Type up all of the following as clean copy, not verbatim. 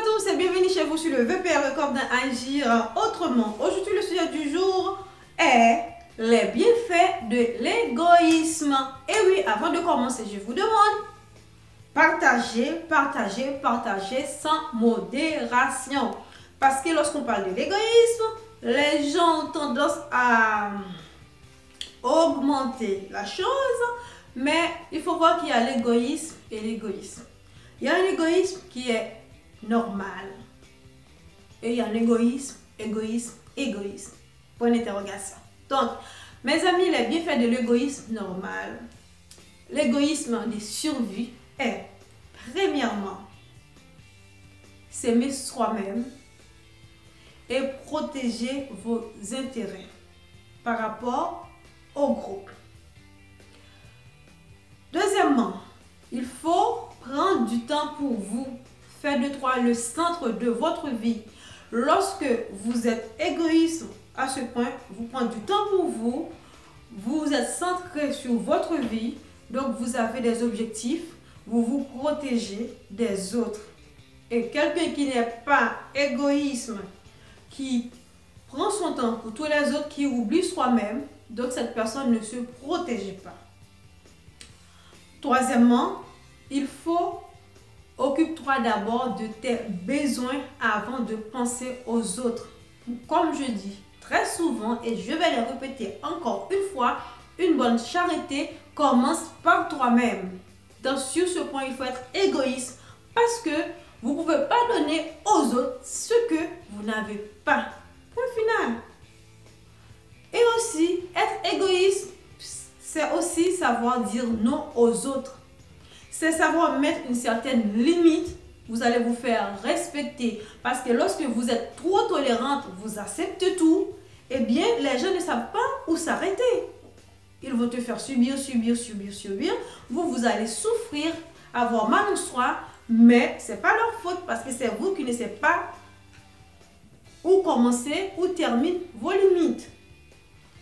tous et bienvenue chez vous sur le VPR, le corps d'un agir autrement. Aujourd'hui, le sujet du jour est les bienfaits de l'égoïsme. Et oui, avant de commencer, je vous demande partagez sans modération. Parce que lorsqu'on parle de l'égoïsme, les gens ont tendance à augmenter la chose, mais il faut voir qu'il y a l'égoïsme et l'égoïsme. Il y a un égoïsme qui est normal. Et il y a un égoïsme. Point d'interrogation. Donc, mes amis, les bienfaits de l'égoïsme normal, l'égoïsme de survie est, premièrement, s'aimer soi-même et protéger vos intérêts par rapport au groupe. Deuxièmement, il faut prendre du temps pour vous. Faire de toi le centre de votre vie. Lorsque vous êtes égoïste à ce point, vous prenez du temps pour vous, vous êtes centré sur votre vie, donc vous avez des objectifs, vous vous protégez des autres. Et quelqu'un qui n'est pas égoïsme, qui prend son temps pour tous les autres, qui oublie soi-même, donc cette personne ne se protège pas. Troisièmement, il faut occupe-toi d'abord de tes besoins avant de penser aux autres. Comme je dis très souvent, et je vais le répéter encore une fois, une bonne charité commence par toi-même. Donc sur ce point, il faut être égoïste parce que vous ne pouvez pas donner aux autres ce que vous n'avez pas. Point final. Et aussi, être égoïste, c'est aussi savoir dire non aux autres. C'est savoir mettre une certaine limite. Vous allez vous faire respecter. Parce que lorsque vous êtes trop tolérante, vous acceptez tout, eh bien, les gens ne savent pas où s'arrêter. Ils vont te faire subir. Vous allez souffrir, avoir mal en soi, mais ce n'est pas leur faute parce que c'est vous qui ne savez pas où commencer, où terminent vos limites.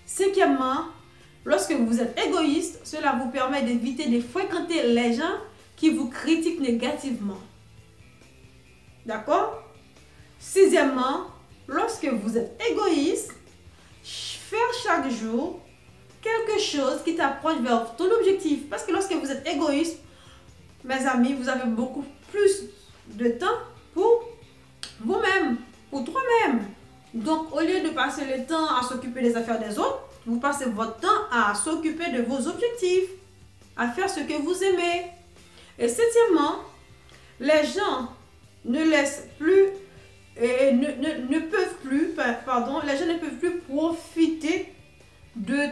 Cinquièmement, lorsque vous êtes égoïste, cela vous permet d'éviter de fréquenter les gens qui vous critiquent négativement. D'accord? Sixièmement, lorsque vous êtes égoïste, faire chaque jour quelque chose qui t'approche vers ton objectif. Parce que lorsque vous êtes égoïste, mes amis, vous avez beaucoup plus de temps pour vous-même, pour toi-même. Donc, au lieu de passer le temps à s'occuper des affaires des autres, vous passez votre temps à s'occuper de vos objectifs, à faire ce que vous aimez. Et septièmement, les gens ne laissent plus et ne peuvent plus profiter de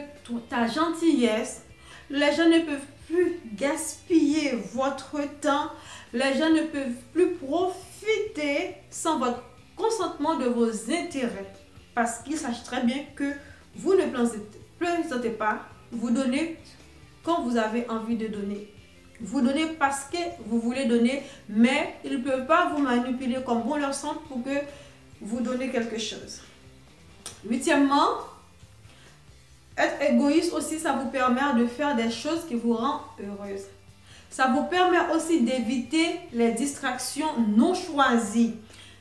ta gentillesse. Les gens ne peuvent plus gaspiller votre temps. Les gens ne peuvent plus profiter sans votre consentement de vos intérêts. Parce qu'ils sachent très bien que vous ne plaisantez pas, vous donnez quand vous avez envie de donner. Vous donnez parce que vous voulez donner, mais ils ne peuvent pas vous manipuler comme bon leur semble pour que vous donnez quelque chose. Huitièmement, être égoïste aussi, ça vous permet de faire des choses qui vous rendent heureuse. Ça vous permet aussi d'éviter les distractions non choisies.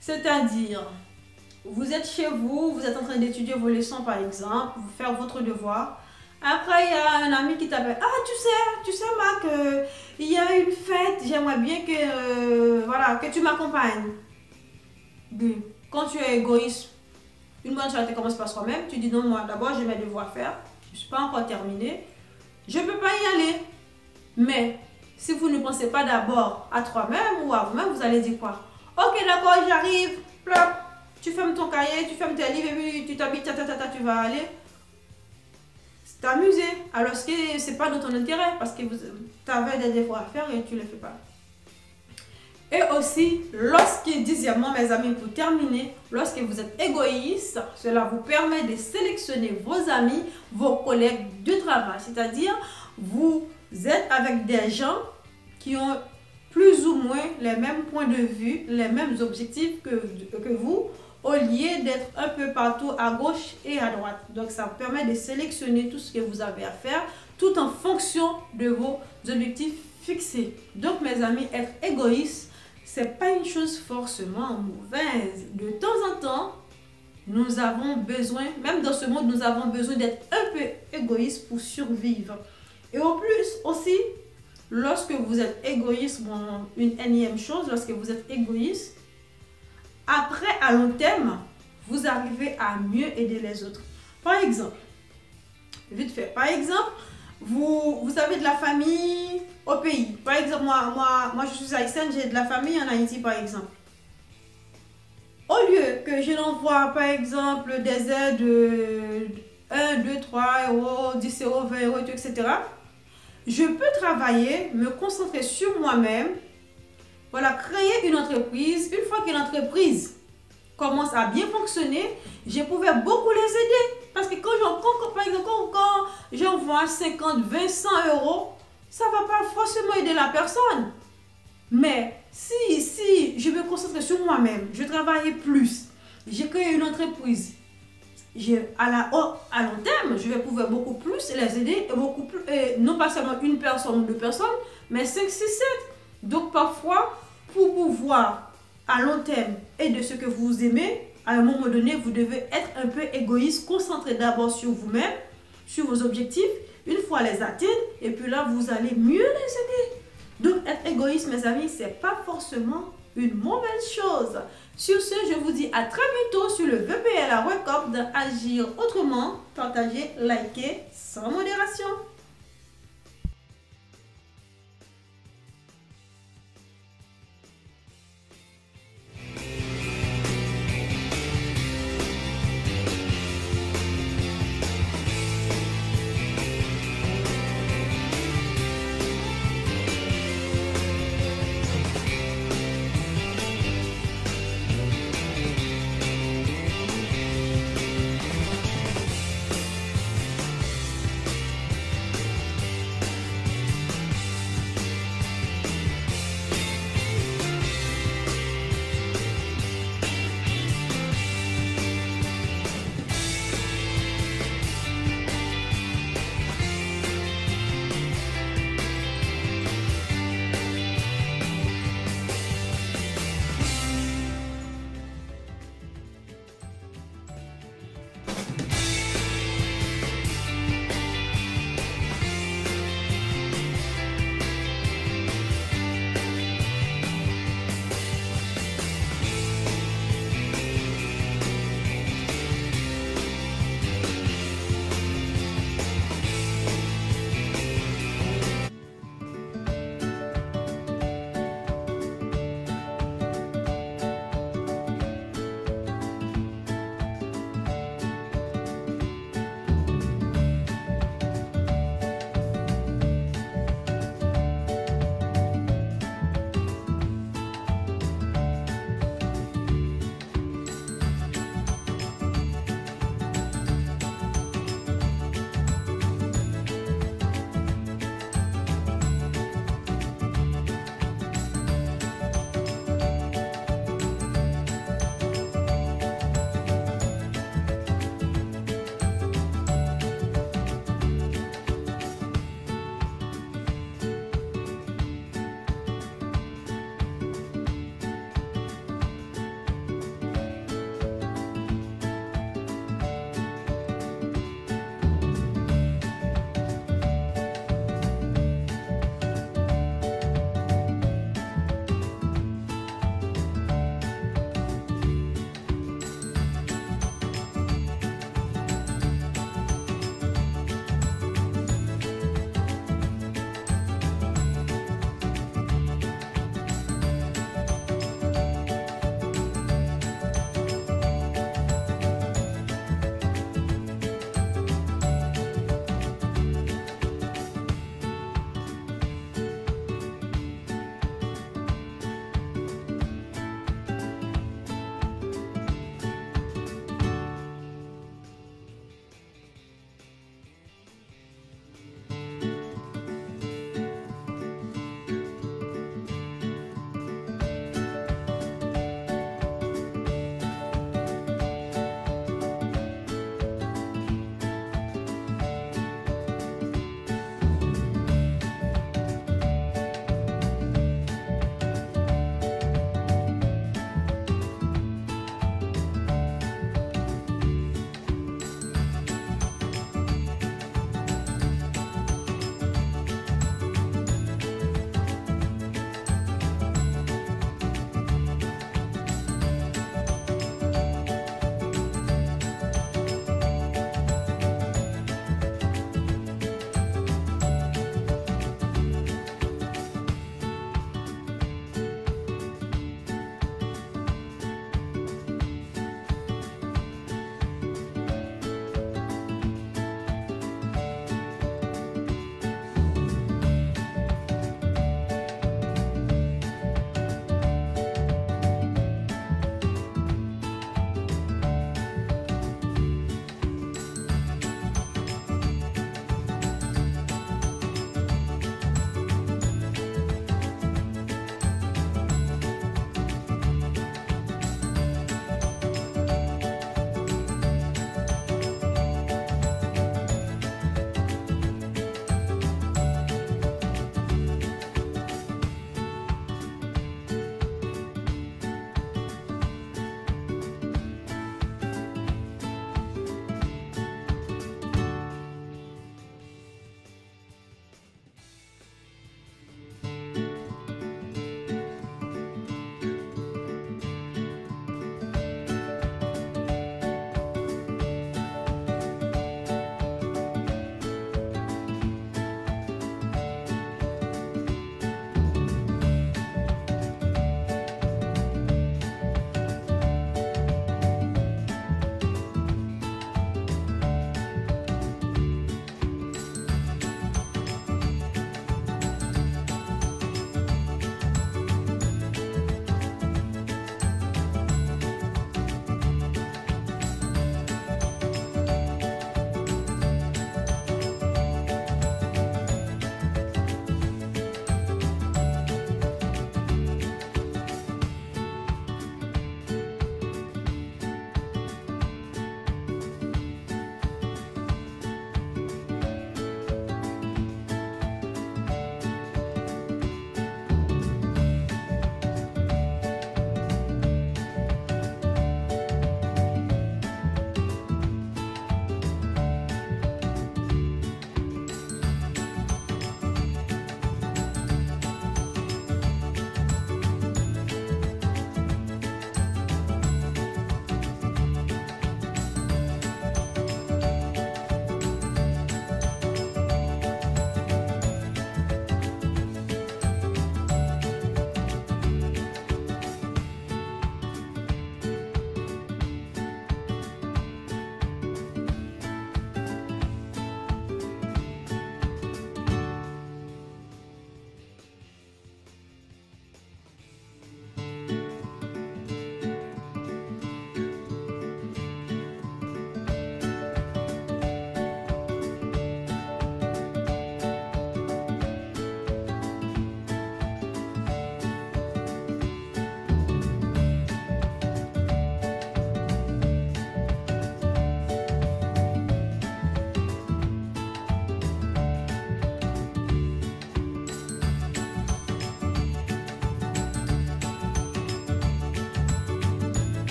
C'est-à-dire, vous êtes chez vous, vous êtes en train d'étudier vos leçons par exemple, vous faites votre devoir. Après, il y a un ami qui t'appelle. Ah, tu sais, Marc, il y a une fête, j'aimerais bien que tu m'accompagnes. Quand tu es égoïste, une bonne charité commence par soi-même. Tu dis non, moi d'abord, j'ai mes devoirs à faire. Je ne suis pas encore terminée. Je ne peux pas y aller. Mais si vous ne pensez pas d'abord à toi-même ou à vous-même, vous allez dire quoi? Ok, d'accord, j'arrive. Plop. Tu fermes ton cahier, tu fermes tes livres et puis tu t'habilles, tu vas aller t'amuser. Alors que ce n'est pas dans ton intérêt parce que tu avais des devoirs à faire et tu ne les fais pas. Et aussi, dixièmement, mes amis, pour terminer, lorsque vous êtes égoïste, cela vous permet de sélectionner vos amis, vos collègues de travail. C'est-à-dire, vous êtes avec des gens qui ont plus ou moins les mêmes points de vue, les mêmes objectifs que vous, au lieu d'être un peu partout à gauche et à droite. Donc, ça vous permet de sélectionner tout ce que vous avez à faire, tout en fonction de vos objectifs fixés. Donc, mes amis, être égoïste, c'est pas une chose forcément mauvaise. De temps en temps, nous avons besoin, même dans ce monde, nous avons besoin d'être un peu égoïste pour survivre. Et au plus aussi, lorsque vous êtes égoïste, bon, une énième chose, lorsque vous êtes égoïste, après, à long terme, vous arrivez à mieux aider les autres. Par exemple, vite fait, par exemple, vous avez de la famille au pays. Par exemple, moi je suis haïtienne, j'ai de la famille en Haïti, par exemple. Au lieu que je l'envoie, par exemple, des aides de 1, 2, 3 euros, 10 euros, 20 euros, etc., je peux travailler, me concentrer sur moi-même, voilà, créer une entreprise. Une fois que l'entreprise commence à bien fonctionner, je pouvais beaucoup les aider. Parce que par exemple, quand j'envoie 50, 20, 100 euros, ça ne va pas forcément aider la personne. Mais si je me concentrer sur moi-même, je travaille plus, j'ai créé une entreprise, à long terme, je vais pouvoir beaucoup plus les aider, et beaucoup plus, non pas seulement une personne ou deux personnes, mais 5, 6, 7. Donc parfois, pour pouvoir à long terme aider ceux que vous aimez, à un moment donné, vous devez être un peu égoïste, concentré d'abord sur vous-même, sur vos objectifs, une fois les atteindre, et puis là, vous allez mieux les aider. Donc, être égoïste, mes amis, ce n'est pas forcément une mauvaise chose. Sur ce, je vous dis à très bientôt sur le VPL à Wake Up d'Agir Autrement. Partagez, likez sans modération.